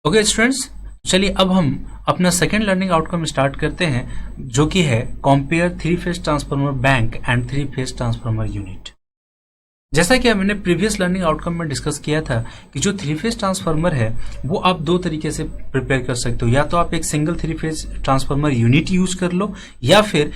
Okay students, चलिए अब हम अपना सेकेंड लर्निंग आउटकम स्टार्ट करते हैं, जो कि है compare three phase transformer bank and three phase transformer unit. जैसा कि मैंने प्रीवियस लर्निंग आउटकम में डिस्कस किया था कि जो थ्री फेज ट्रांसफार्मर है वो आप दो तरीके से प्रिपेयर कर सकते हो। या तो आप एक single three phase transformer unit use कर लो, या फिर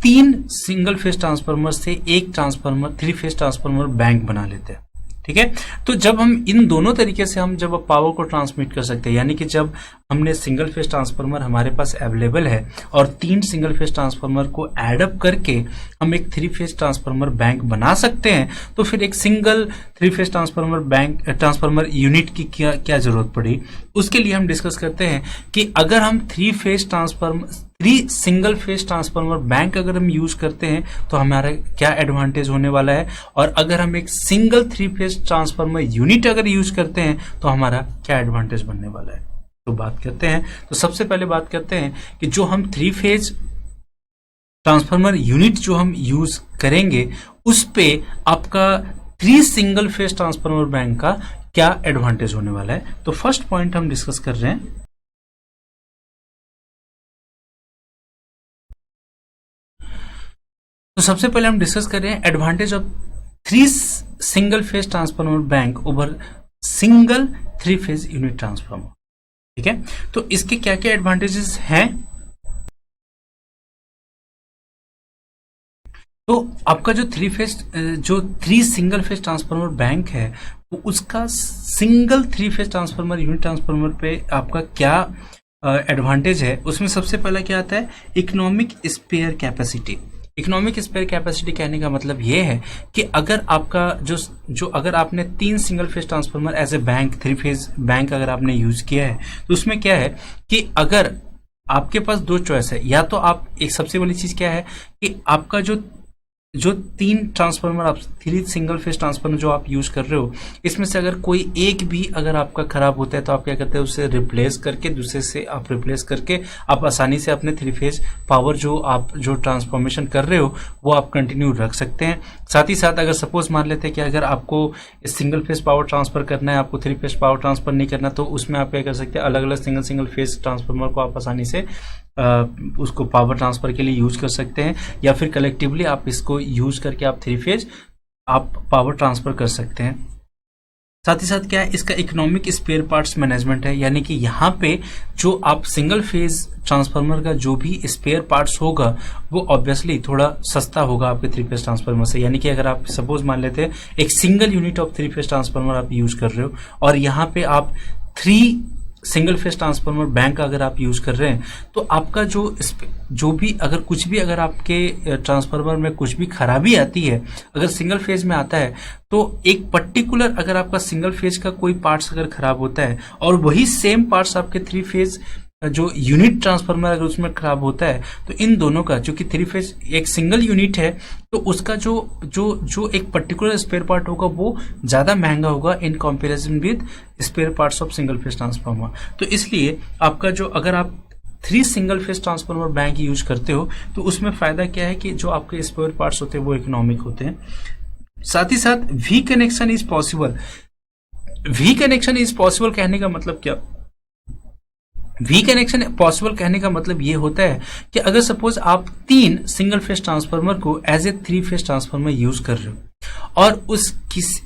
तीन सिंगल फेज ट्रांसफार्मर से एक transformer three phase transformer bank बना लेते हैं। ठीक है, तो जब हम इन दोनों तरीके से हम जब पावर को ट्रांसमिट कर सकते हैं, यानी कि जब हमने सिंगल फेज ट्रांसफार्मर हमारे पास अवेलेबल है और तीन सिंगल फेज ट्रांसफार्मर को एडअप करके हम एक थ्री फेज ट्रांसफार्मर बैंक बना सकते हैं, तो फिर एक single three phase transformer bank transformer unit की क्या जरूरत पड़ी। उसके लिए हम डिस्कस करते हैं कि अगर हम three single phase transformer bank अगर हम यूज करते हैं तो हमारा क्या एडवांटेज होने वाला है, और अगर हम एक single three phase transformer unit अगर यूज करते हैं तो हमारा क्या एडवांटेज बनने वाला है। तो बात करते हैं, तो सबसे पहले बात करते हैं कि जो हम थ्री फेज ट्रांसफार्मर यूनिट जो हम यूज करेंगे उस पे आपका three single phase transformer bank का क्या एडवांटेज होने वाला है। तो फर्स्ट पॉइंट हम डिस्कस कर रहे हैं। तो सबसे पहले हम डिस्कस कर रहे हैं advantage of three single phase transformer bank over single three phase unit transformer. ठीक है, तो इसके क्या क्या एडवांटेजेस हैं। तो आपका जो three single phase transformer bank है वो उसका single three phase transformer unit transformer पे आपका क्या एडवांटेज है। उसमें सबसे पहला क्या आता है, economic spare capacity. Economic spare capacity कहने का मतलब ये है कि अगर आपका जो अगर आपने तीन single phase transformer as a bank three phase bank अगर आपने यूज किया है, तो उसमें क्या है कि अगर आपके पास दो चॉइस है, या तो आप एक सबसे बड़ी चीज क्या है कि आपका जो तीन ट्रांसफार्मर आप थ्री सिंगल फेज ट्रांसफार्मर जो आप यूज कर रहे हो, इसमें से अगर कोई एक भी अगर आपका खराब होता है तो आप क्या करते हैं, उसे रिप्लेस करके दूसरे से आप रिप्लेस करके आप आसानी से अपने थ्री फेज पावर जो ट्रांसफॉर्मेशन कर रहे हो वो आप कंटिन्यू रख सकते हैं। साथ ही साथ अगर सपोज मान लेते हैं कि अगर आपको सिंगल फेज पावर ट्रांसफर करना है, आपको थ्री फेज पावर ट्रांसफर नहीं करना, तो उसमें आप क्या कर सकते हैं, अलग अलग सिंगल फेज ट्रांसफार्मर को आप आसानी से उसको पावर ट्रांसफर के लिए यूज कर सकते हैं, या फिर कलेक्टिवली आप इसको यूज करके आप थ्री फेज आप पावर ट्रांसफर कर सकते हैं। साथ ही साथ क्या है, इसका इकोनॉमिक स्पेयर पार्ट्स मैनेजमेंट है, यानी कि यहाँ पे जो आप सिंगल फेज ट्रांसफार्मर का जो भी स्पेयर पार्ट्स होगा वो ऑब्वियसली थोड़ा सस्ता होगा आपके थ्री फेज ट्रांसफार्मर से। यानी कि अगर आप सपोज मान लेते हैं एक single unit of three phase transformer आप यूज कर रहे हो और यहाँ पे आप three single phase transformer bank अगर आप यूज कर रहे हैं, तो आपका जो भी अगर आपके ट्रांसफार्मर में कुछ भी खराबी आती है, अगर सिंगल फेज में आता है, तो एक पर्टिकुलर अगर आपका सिंगल फेज का कोई पार्ट्स अगर खराब होता है और वही सेम पार्ट्स आपके थ्री फेज जो यूनिट ट्रांसफार्मर अगर उसमें खराब होता है, तो इन दोनों का, जो कि थ्री फेज एक सिंगल यूनिट है, तो उसका जो एक पर्टिकुलर स्पेयर पार्ट होगा वो ज्यादा महंगा होगा in comparison with spare parts of single phase transformer. तो इसलिए आपका जो अगर आप three single phase transformer bank use करते हो तो उसमें फायदा क्या है कि जो आपके स्पेयर पार्ट्स होते हैं वो इकोनॉमिक होते हैं। साथ ही साथ we connection is possible. We connection is possible कहने का मतलब क्या, वी कनेक्शन पॉसिबल कहने का मतलब ये होता है कि अगर सपोज आप तीन सिंगल फेज ट्रांसफार्मर को as a three phase transformer use कर रहे हो और उस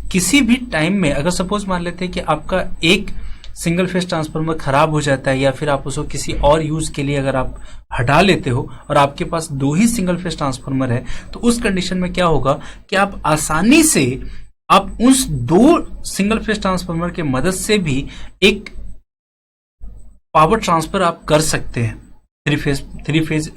किसी भी टाइम में अगर सपोज मान लेते हैं कि आपका एक सिंगल फेज ट्रांसफार्मर खराब हो जाता है, या फिर आप उसको किसी और यूज के लिए अगर आप हटा लेते हो और आपके पास दो ही सिंगल फेज ट्रांसफार्मर है, तो उस कंडीशन में क्या होगा कि आप आसानी से आप उस दो सिंगल फेज ट्रांसफार्मर के मदद से भी एक पावर ट्रांसफर आप कर सकते हैं। थ्री फेज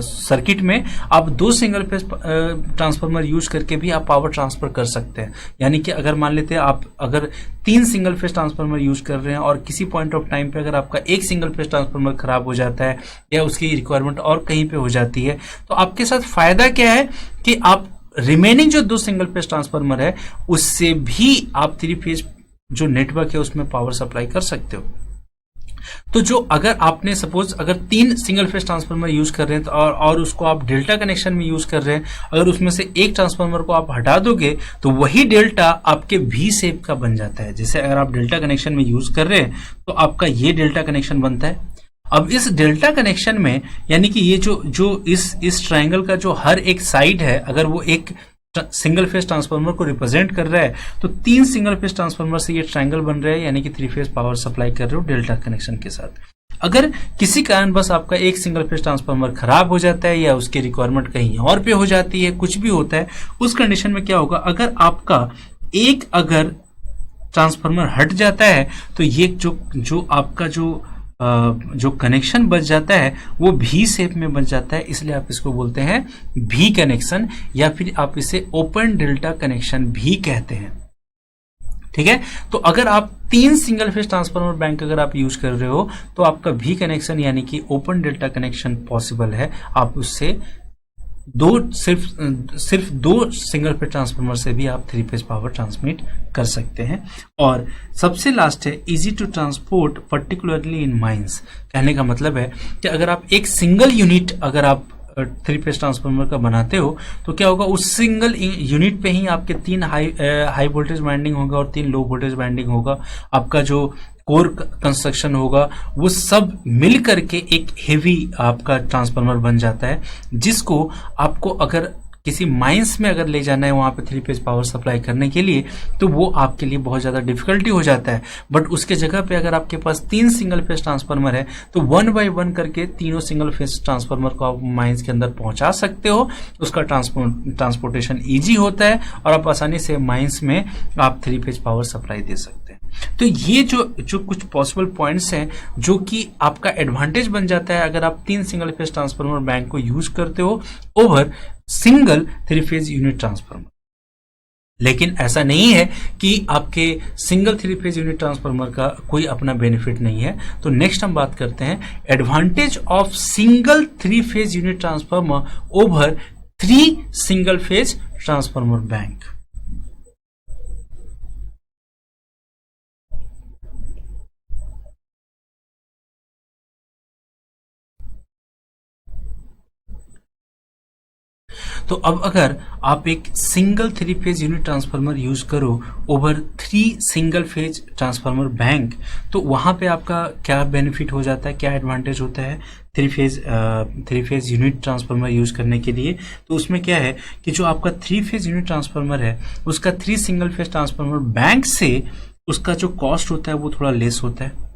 सर्किट में आप दो सिंगल फेज ट्रांसफार्मर यूज करके भी आप पावर ट्रांसफर कर सकते हैं। यानी कि अगर मान लेते हैं आप अगर तीन सिंगल फेज ट्रांसफार्मर यूज कर रहे हैं और किसी पॉइंट ऑफ टाइम पे अगर आपका एक सिंगल फेज ट्रांसफार्मर खराब हो जाता है या उसकी रिक्वायरमेंट और कहीं पे हो जाती है, तो आपके साथ फायदा क्या है कि आप रिमेनिंग जो दो सिंगल फेज ट्रांसफार्मर है उससे भी आप थ्री फेज जो नेटवर्क है उसमें पावर सप्लाई कर सकते हो। तो जो अगर आपने सपोज अगर 3 सिंगल फेज ट्रांसफार्मर यूज कर रहे हैं तो और उसको आप डेल्टा कनेक्शन में यूज कर रहे हैं, अगर उसमें से एक ट्रांसफार्मर को आप हटा दोगे तो वही डेल्टा आपके वी शेप का बन जाता है। जैसे अगर आप डेल्टा कनेक्शन में यूज कर रहे हैं तो आपका ये डेल्टा कनेक्शन बनता है। अब इस डेल्टा कनेक्शन में यानी कि ये जो इस ट्रायंगल का जो हर एक साइड है, अगर वो एक सिंगल फेज ट्रांसफार्मर को रिप्रेजेंट कर रहा है तो 3 सिंगल फेज ट्रांसफार्मर से ये ट्रायंगल बन रहा है, यानी कि 3 फेज पावर सप्लाई कर रहे हो डेल्टा कनेक्शन के साथ। अगर किसी कारण बस आपका एक सिंगल फेज ट्रांसफार्मर खराब हो जाता है या उसकी रिक्वायरमेंट कहीं और पे हो जाती है, कुछ भी होता है, उस कंडीशन में क्या होगा, अगर आपका एक अगर ट्रांसफार्मर हट जाता है तो ये जो आपका जो कनेक्शन बच जाता है वो भी शेप में बच जाता है, इसलिए आप इसको बोलते हैं भी कनेक्शन, या फिर आप इसे ओपन डेल्टा कनेक्शन भी कहते हैं। ठीक है, तो अगर आप 3 सिंगल फेज ट्रांसफार्मर बैंक अगर आप यूज कर रहे हो तो आपका भी कनेक्शन यानी कि ओपन डेल्टा कनेक्शन पॉसिबल है। आप उससे सिर्फ दो सिंगल फेज ट्रांसफार्मर से भी आप 3 फेज पावर ट्रांसमिट कर सकते हैं। और सबसे लास्ट है easy to transport particularly in mines. कहने का मतलब है कि अगर आप एक सिंगल यूनिट अगर आप 3 फेज ट्रांसफार्मर का बनाते हो तो क्या होगा, उस सिंगल यूनिट पे ही आपके 3 हाई वोल्टेज वाइंडिंग होगा और 3 लो वोल्टेज वाइंडिंग होगा। आपका जो कोर कंस्ट्रक्शन होगा वो सब मिल करके एक हेवी आपका ट्रांसफार्मर बन जाता है, जिसको आपको अगर किसी माइंस में अगर ले जाना है वहां पे 3 फेज पावर सप्लाई करने के लिए तो वो आपके लिए बहुत ज्यादा डिफिकल्टी हो जाता है। बट उसके जगह पे अगर आपके पास 3 सिंगल फेज ट्रांसफार्मर है तो 1 बाय 1 करके तीनों सिंगल फेज ट्रांसफार्मर को आप माइंस के अंदर पहुंचा सकते हो। उसका ट्रांसपोर्टेशन ईजी होता है और आप आसानी से माइंस में आप 3 फेज पावर सप्लाई दे सकते हैं। तो ये जो कुछ पॉसिबल पॉइंट्स हैं जो कि आपका एडवांटेज बन जाता है अगर आप 3 सिंगल फेज ट्रांसफार्मर बैंक को यूज करते हो over single 3 phase unit transformer. लेकिन ऐसा नहीं है कि आपके सिंगल 3 फेज यूनिट ट्रांसफार्मर का कोई अपना बेनिफिट नहीं है। तो नेक्स्ट हम बात करते हैं advantage of single 3 phase unit transformer over 3 single phase transformer bank. तो अब अगर आप एक single 3 phase unit transformer use करो over 3 single phase transformer bank तो वहां पे आपका क्या बेनिफिट हो जाता है, क्या एडवांटेज होता है 3 फेज यूनिट ट्रांसफार्मर यूज करने के लिए। तो उसमें क्या है कि जो आपका 3 फेज यूनिट ट्रांसफार्मर है उसका 3 सिंगल फेज ट्रांसफार्मर बैंक से उसका जो कॉस्ट होता है वो थोड़ा लेस होता है।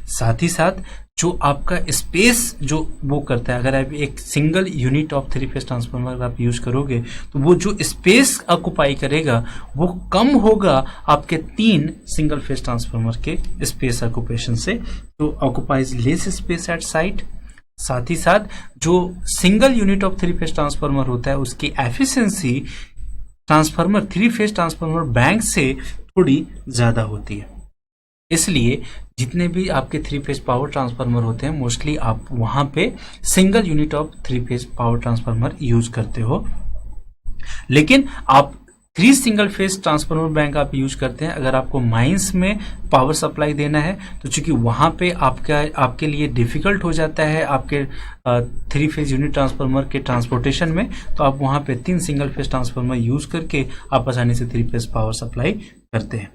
साथ ही साथ जो आपका स्पेस जो वो करता है, अगर आप एक single unit of 3 phase transformer आप यूज करोगे तो वो जो स्पेस ऑक्युपाई करेगा वो कम होगा आपके 3 सिंगल फेज ट्रांसफार्मर के स्पेस ऑक्युपेशन से। तो occupies less space at site. साथ ही साथ जो single unit of 3 phase transformer होता है उसकी efficiency transformer 3 phase transformer bank से थोड़ी ज्यादा होती है। इसलिए जितने भी आपके 3 फेज पावर ट्रांसफार्मर होते हैं मोस्टली आप वहां पे single unit of 3 phase power transformer use करते हो। लेकिन आप 3 सिंगल फेज ट्रांसफार्मर बैंक आप यूज करते हैं अगर आपको माइंस में पावर सप्लाई देना है, तो चूंकि वहां पे आपके लिए डिफिकल्ट हो जाता है आपके 3 फेज यूनिट ट्रांसफार्मर के ट्रांसपोर्टेशन में, तो आप वहां पे 3 सिंगल फेज ट्रांसफार्मर यूज करके आप आसानी से 3 फेज पावर सप्लाई करते हैं।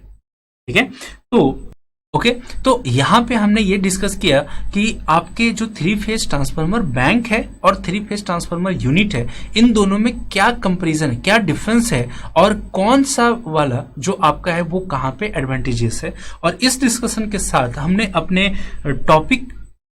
ठीक है, तो ओके तो यहां पे हमने ये डिस्कस किया कि आपके जो 3 फेज ट्रांसफार्मर बैंक है और 3 फेज ट्रांसफार्मर यूनिट है, इन दोनों में क्या कंपैरिजन है, क्या डिफरेंस है और कौन सा वाला जो आपका है वो कहां पे एडवांटेजेस है। और इस डिस्कशन के साथ हमने अपने टॉपिक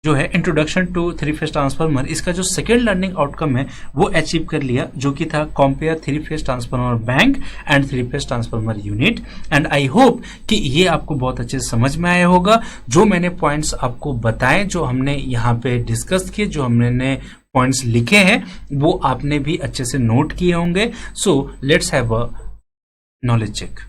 जो है इंट्रोडक्शन टू 3 फेज ट्रांसफार्मर, इसका जो सेकेंड लर्निंग आउटकम है वो अचीव कर लिया, जो कि था compare 3 phase transformer bank and 3 phase transformer unit. And I hope कि ये आपको बहुत अच्छे से समझ में आया होगा। जो मैंने पॉइंट्स आपको बताए, जो हमने यहाँ पे डिस्कस किए, जो हमने पॉइंट्स लिखे हैं वो आपने भी अच्छे से नोट किए होंगे। So let's have a knowledge check.